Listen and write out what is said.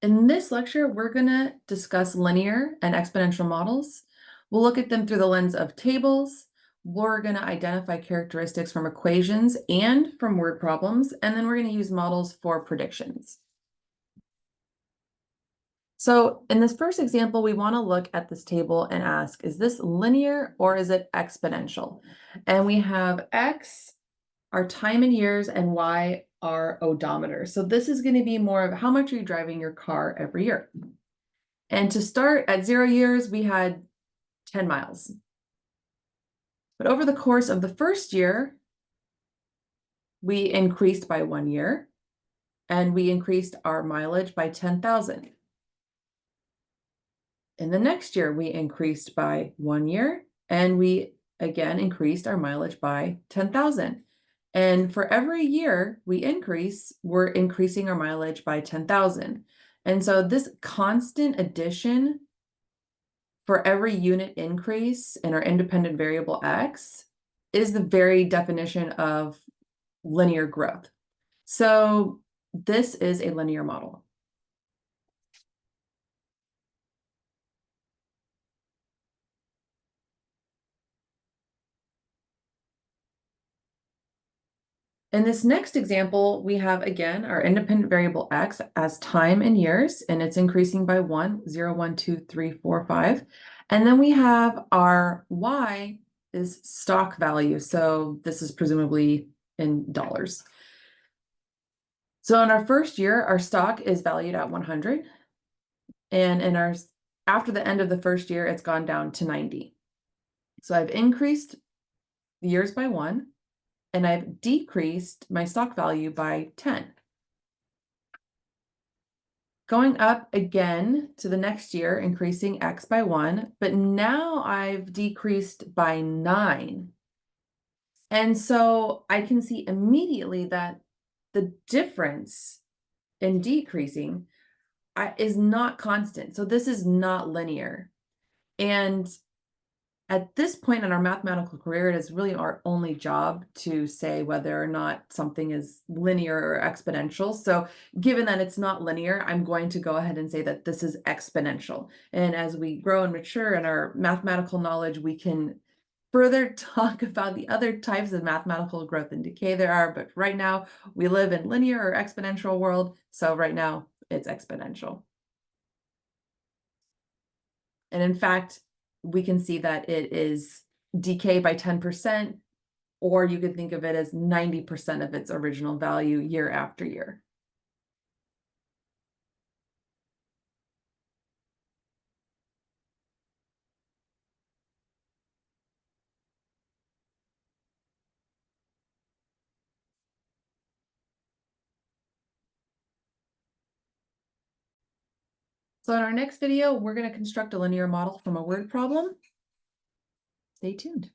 In this lecture, we're going to discuss linear and exponential models. We'll look at them through the lens of tables. We're going to identify characteristics from equations and from word problems, and then we're going to use models for predictions. So in this first example, we want to look at this table and ask, is this linear or is it exponential? And we have X, our time in years, and Y, our odometer. So this is going to be more of how much are you driving your car every year? And to start at 0 years, we had 10 miles. But over the course of the first year, we increased by 1 year, and we increased our mileage by 10,000. In the next year, we increased by 1 year, and we again increased our mileage by 10,000. And for every year we increase, we're increasing our mileage by 10,000. And so this constant addition for every unit increase in our independent variable X is the very definition of linear growth. So this is a linear model. In this next example, we have, again, our independent variable X as time in years, and it's increasing by 1, 0, 1, 2, 3, 4, 5. And then we have our Y is stock value. So this is presumably in dollars. So in our first year, our stock is valued at 100. And after the end of the first year, it's gone down to 90. So I've increased the years by 1. And I've decreased my stock value by 10. Going up again to the next year, increasing X by 1, but now I've decreased by 9. And so I can see immediately that the difference in decreasing is not constant. So this is not linear. And at this point in our mathematical career, it is really our only job to say whether or not something is linear or exponential. So given that it's not linear, I'm going to go ahead and say that this is exponential. And as we grow and mature in our mathematical knowledge, we can further talk about the other types of mathematical growth and decay there are. But right now, we live in linear or exponential world. So right now, it's exponential. And in fact, we can see that it is decay by 10%, or you could think of it as 90% of its original value year after year. So in our next video, we're going to construct a linear model from a word problem. Stay tuned.